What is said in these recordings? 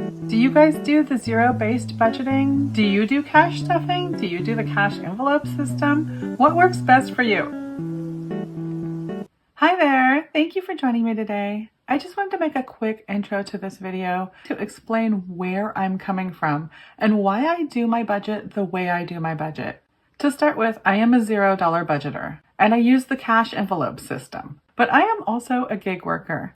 Do you guys do the zero-based budgeting? Do you do cash stuffing? Do you do the cash envelope system? What works best for you? Hi there, thank you for joining me today. I just wanted to make a quick intro to this video to explain where I'm coming from and why I do my budget the way I do my budget. To start with, I am a $0 budgeter and I use the cash envelope system, but I am also a gig worker.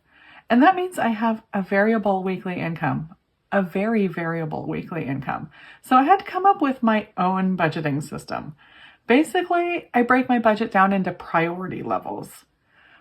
And that means I have a variable weekly income, a very variable weekly income. So I had to come up with my own budgeting system. Basically, I break my budget down into priority levels.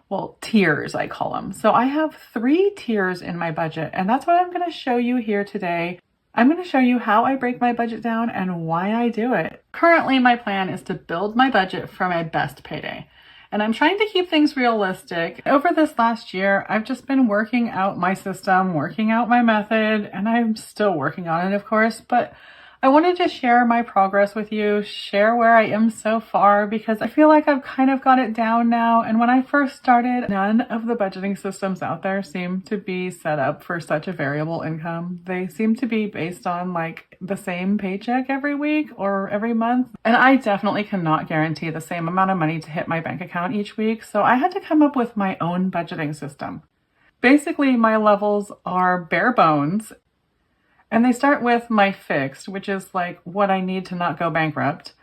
Well, tiers, I call them. So I have 3 tiers in my budget, and that's what I'm going to show you here today. I'm going to show you how I break my budget down and why I do it. Currently, my plan is to build my budget for my best payday. And I'm trying to keep things realistic. Over this last year, I've just been working out my system, working out my method, and I'm still working on it, of course, but I wanted to share my progress with you, share where I am so far, because I feel like I've kind of got it down now. And when I first started, none of the budgeting systems out there seem to be set up for such a variable income. They seem to be based on like the same paycheck every week or every month. And I definitely cannot guarantee the same amount of money to hit my bank account each week. So I had to come up with my own budgeting system. Basically, my levels are bare bones. And they start with my fixed, which is like what I need to not go bankrupt.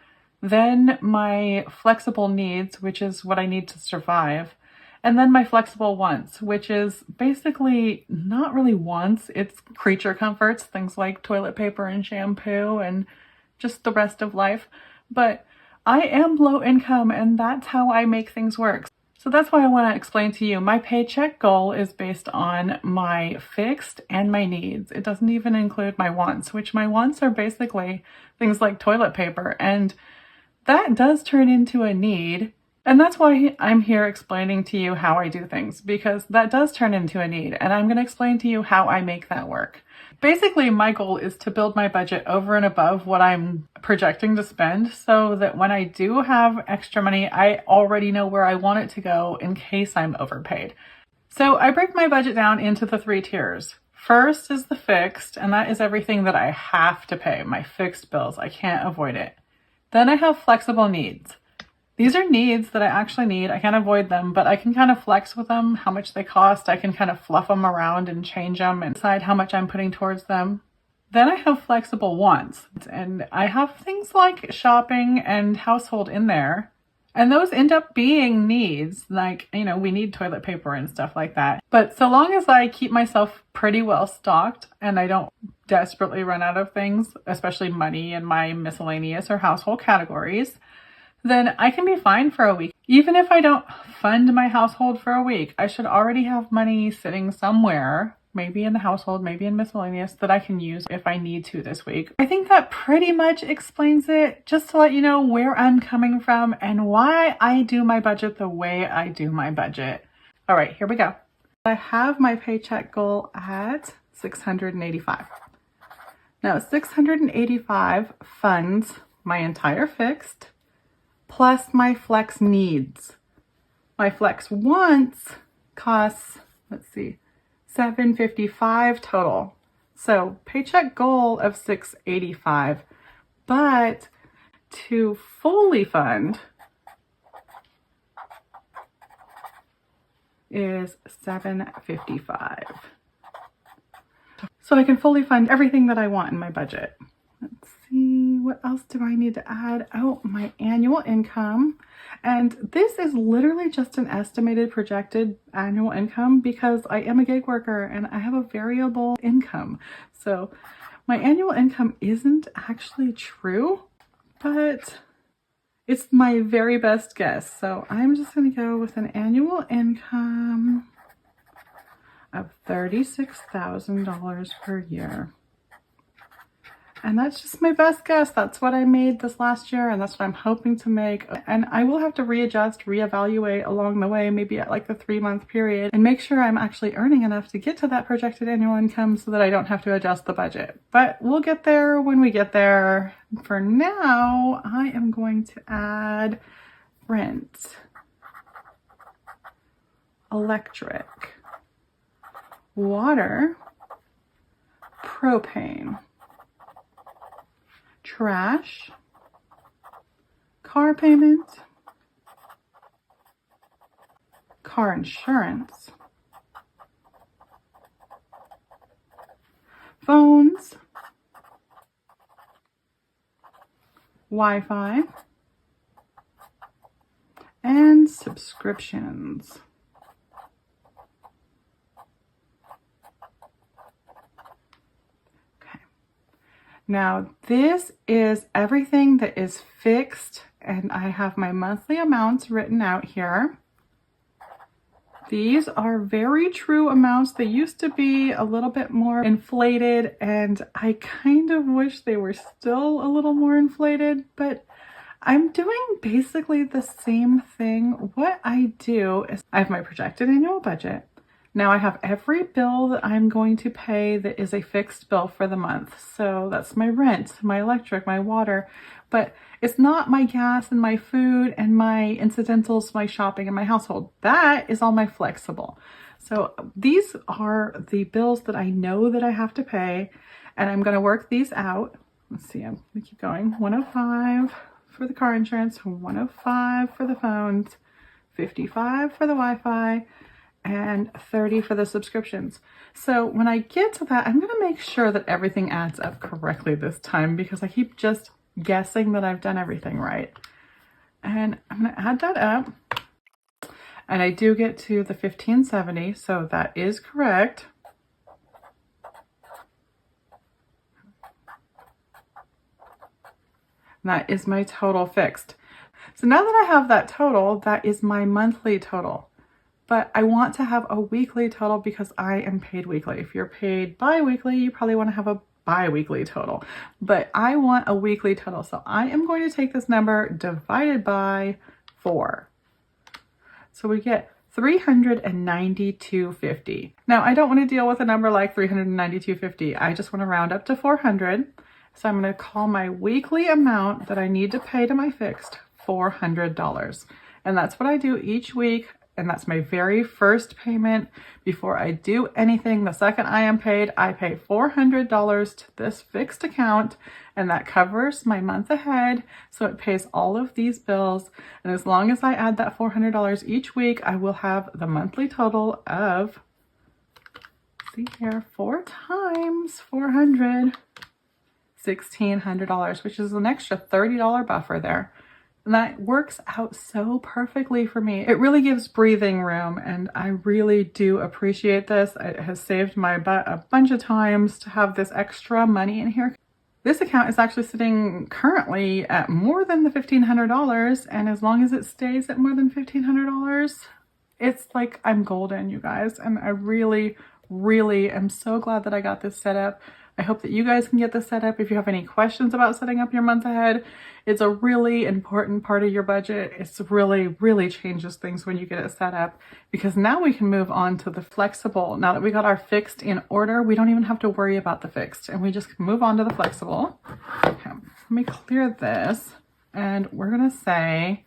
Then my flexible needs, which is what I need to survive. And then my flexible wants, which is basically not really wants, it's creature comforts, things like toilet paper and shampoo and just the rest of life. But I am low income and that's how I make things work. So that's why I want to explain to you, my paycheck goal is based on my fixed and my needs. It doesn't even include my wants, which my wants are basically things like toilet paper. And that does turn into a need. And that's why I'm here explaining to you how I do things, because that does turn into a need. And I'm going to explain to you how I make that work. Basically, my goal is to build my budget over and above what I'm projecting to spend so that when I do have extra money, I already know where I want it to go in case I'm overpaid. So I break my budget down into the 3 tiers. First is the fixed, and that is everything that I have to pay, my fixed bills. I can't avoid it. Then I have flexible needs. These are needs that I actually need. I can't avoid them, but I can kind of flex with them, how much they cost. I can kind of fluff them around and change them and decide how much I'm putting towards them. Then I have flexible wants, and I have things like shopping and household in there. And those end up being needs, like, you know, we need toilet paper and stuff like that. But so long as I keep myself pretty well stocked and I don't desperately run out of things, especially money in my miscellaneous or household categories, then I can be fine for a week. Even if I don't fund my household for a week, I should already have money sitting somewhere, maybe in the household, maybe in miscellaneous, that I can use if I need to this week. I think that pretty much explains it, just to let you know where I'm coming from and why I do my budget the way I do my budget. All right, here we go. I have my paycheck goal at $685. Now, $685 funds my entire fixed, plus my flex needs. My flex wants costs, let's see, $755 total. So paycheck goal of $685, but to fully fund is $755. So I can fully fund everything that I want in my budget. Let's see, what else do I need to add? Oh, my annual income. And this is literally just an estimated projected annual income because I am a gig worker and I have a variable income. So my annual income isn't actually true, but it's my very best guess. So I'm just going to go with an annual income of $36,000 per year. And that's just my best guess. That's what I made this last year, and that's what I'm hoping to make. And I will have to readjust, reevaluate along the way, maybe at like the 3-month period, and make sure I'm actually earning enough to get to that projected annual income so that I don't have to adjust the budget. But we'll get there when we get there. For now, I am going to add rent, electric, water, propane, trash, car payment, car insurance, phones, Wi-Fi, and subscriptions. Okay. Now this is everything that is fixed, and I have my monthly amounts written out here. These are very true amounts. They used to be a little bit more inflated, and I kind of wish they were still a little more inflated, but I'm doing basically the same thing. What I do is I have my projected annual budget. Now I have every bill that I'm going to pay that is a fixed bill for the month. So that's my rent, my electric, my water, but it's not my gas and my food and my incidentals, my shopping and my household. That is all my flexible. So these are the bills that I know that I have to pay, and I'm going to work these out. Let's see, I'm going to keep going. 105 for the car insurance, 105 for the phones, 55 for the Wi-Fi, and 30 for the subscriptions. So when I get to that, I'm going to make sure that everything adds up correctly this time, because I keep just guessing that I've done everything right. And I'm going to add that up, and I do get to the $1,570, so that is correct. And that is my total fixed. So now that I have that total, that is my monthly total. But I want to have a weekly total because I am paid weekly. If you're paid bi-weekly, you probably want to have a bi-weekly total. But I want a weekly total. So I am going to take this number divided by 4. So we get $392.50. Now I don't want to deal with a number like $392.50. I just want to round up to 400. So I'm going to call my weekly amount that I need to pay to my fixed $400. And that's what I do each week. And that's my very first payment before I do anything. The second I am paid, I pay $400 to this fixed account, and that covers my month ahead. So it pays all of these bills. And as long as I add that $400 each week, I will have the monthly total of, see here, 4 times 400, $1,600, which is an extra $30 buffer there. And that works out so perfectly for me. It really gives breathing room, and I really do appreciate this. It has saved my butt a bunch of times to have this extra money in here. This account is actually sitting currently at more than the $1,500, and as long as it stays at more than $1,500, it's like I'm golden, you guys. And I really, really am so glad that I got this set up. I hope that you guys can get this set up. If you have any questions about setting up your month ahead, it's a really important part of your budget. It's really, really changes things when you get it set up, because now we can move on to the flexible. Now that we got our fixed in order, we don't even have to worry about the fixed, and we just move on to the flexible. Okay, let me clear this, and we're gonna say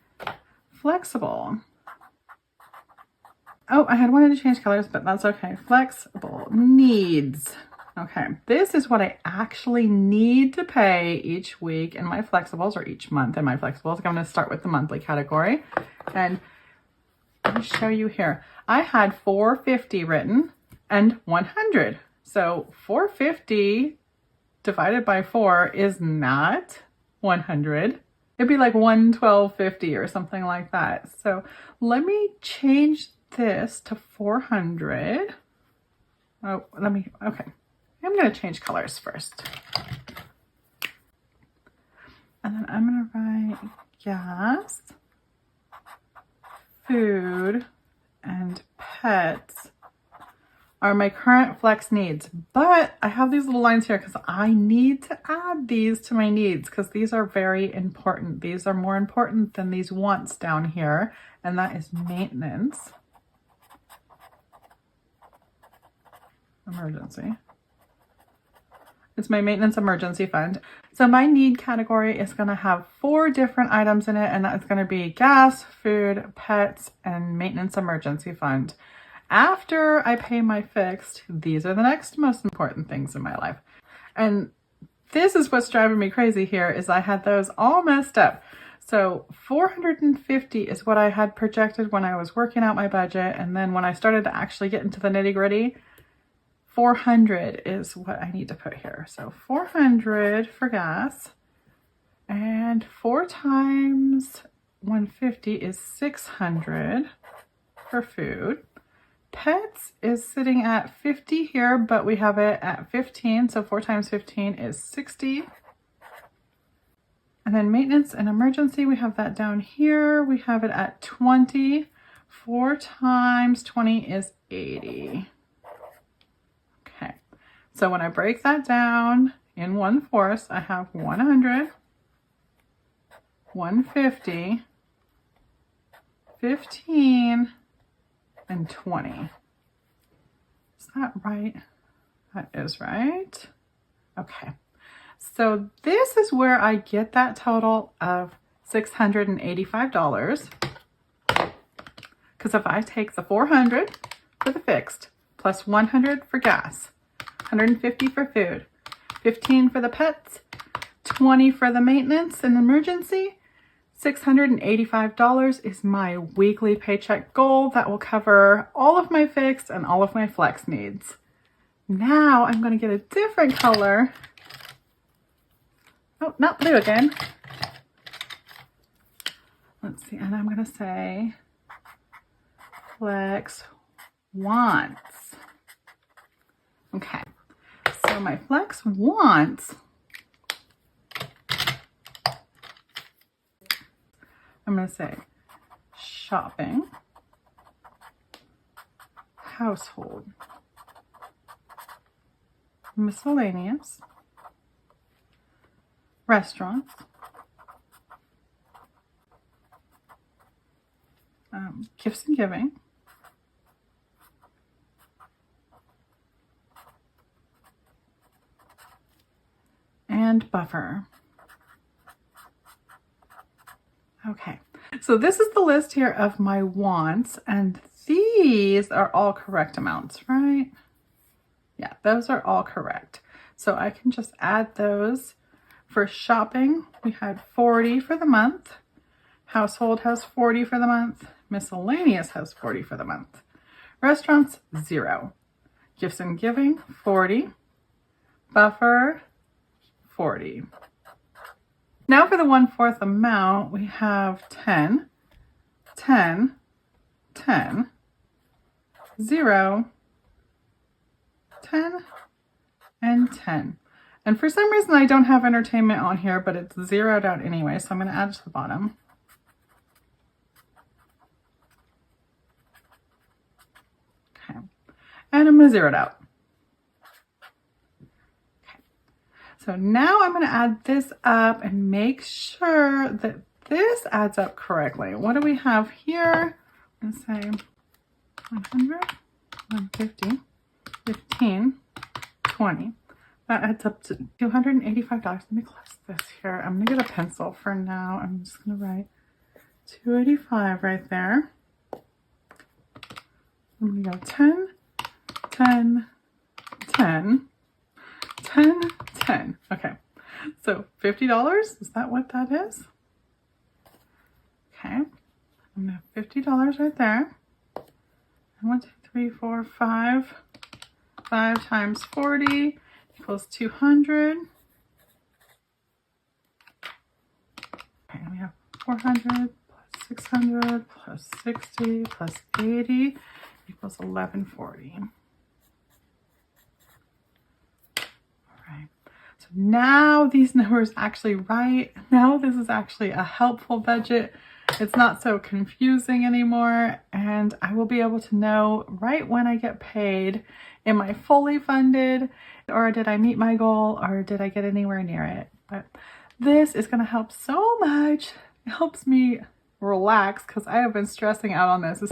flexible. Oh, I had wanted to change colors, but that's okay. Flexible needs. Okay, this is what I actually need to pay each week in my flexibles, or each month in my flexibles. I'm going to start with the monthly category, and let me show you here. I had $450 written and 100. So 450 divided by 4 is not 100. It'd be like 112.50 or something like that. So let me change this to 400. Oh, okay. I'm going to change colors first. And then I'm going to write gas, food, and pets are my current flex needs. But I have these little lines here because I need to add these to my needs, because these are very important. These are more important than these wants down here. And that is maintenance, emergency. It's my maintenance emergency fund. So my need category is going to have 4 different items in it, and that's going to be gas, food, pets, and maintenance emergency fund. After I pay my fixed, these are the next most important things in my life. And this is what's driving me crazy here, is I had those all messed up. So 450 is what I had projected when I was working out my budget. And then when I started to actually get into the nitty gritty, 400 is what I need to put here. So 400 for gas, and 4 times 150 is 600 for food. Pets is sitting at 50 here, but we have it at 15. So 4 times 15 is 60. And then maintenance and emergency, we have that down here. We have it at 20. 4 times 20 is 80. Okay. So when I break that down in 1/4, I have 100, 150, 15, and 20. Is that right? That is right. Okay. So this is where I get that total of $685. Because if I take the 400 for the fixed, plus 100 for gas, 150 for food, 15 for the pets, 20 for the maintenance and emergency, $685 is my weekly paycheck goal that will cover all of my fixed and all of my flex needs. Now I'm going to get a different color. Oh, not blue again. Let's see, and I'm going to say flex wants. Okay, so my flex wants, I'm going to say shopping, household, miscellaneous, restaurants, gifts and giving, and buffer. Okay, so this is the list here of my wants, and these are all correct amounts, right? Yeah, those are all correct. So I can just add those. For shopping, we had 40 for the month. Household has 40 for the month. Miscellaneous has 40 for the month. Restaurants, 0. Gifts and giving, 40. Buffer, 40. Now for the 1/4 amount, we have 10, 10, 10, 0, 10, and 10. And for some reason I don't have entertainment on here, but it's zeroed out anyway, so I'm going to add it to the bottom. Okay, and I'm going to zero it out. Okay, so now I'm going to add this up and make sure that this adds up correctly. What do we have here? I'm going to say 100, 150, 15, 20. That adds up to $285. Let me close this here. I'm going to get a pencil for now. I'm just going to write 285 right there. I'm going to go 10, 10, 10, 10, 10. Okay, so $50. Is that what that is? Okay, I'm going to have $50 right there. And 1, 2, 3, 4, 5. 5 times 40 equals 200. Okay, and we have 400 plus 600 plus 60 plus 80 equals 1140. All right, so now these numbers actually right. Now this is actually a helpful budget. It's not so confusing anymore, and I will be able to know right when I get paid, am I fully funded, or did I meet my goal, or did I get anywhere near it? But this is going to help so much. It helps me relax because I have been stressing out on this.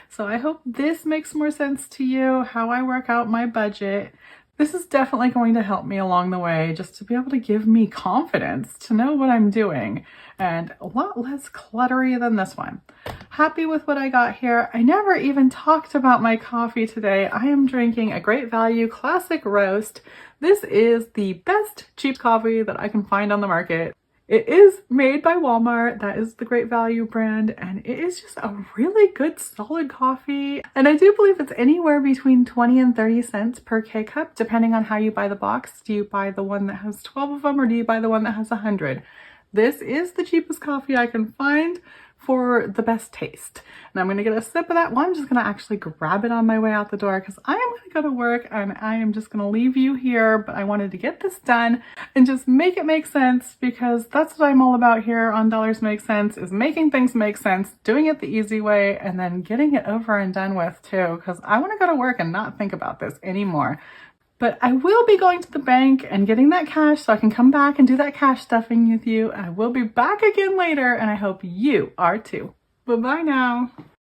So I hope this makes more sense to you, how I work out my budget. This is definitely going to help me along the way, just to be able to give me confidence to know what I'm doing, and a lot less cluttery than this one. Happy with what I got here. I never even talked about my coffee today. I am drinking a Great Value Classic Roast. This is the best cheap coffee that I can find on the market. It is made by Walmart, that is the Great Value brand, and it is just a really good solid coffee. And I do believe it's anywhere between 20 and 30 cents per K-cup, depending on how you buy the box. Do you buy the one that has 12 of them, or do you buy the one that has 100? This is the cheapest coffee I can find for the best taste. And I'm gonna get a sip of that. Well, I'm just gonna actually grab it on my way out the door because I am gonna go to work and I am just gonna leave you here, but I wanted to get this done and just make it make sense, because that's what I'm all about here on Dollars Make Sense, is making things make sense, doing it the easy way, and then getting it over and done with too, because I wanna go to work and not think about this anymore. But I will be going to the bank and getting that cash so I can come back and do that cash stuffing with you. I will be back again later, and I hope you are too. Bye-bye now.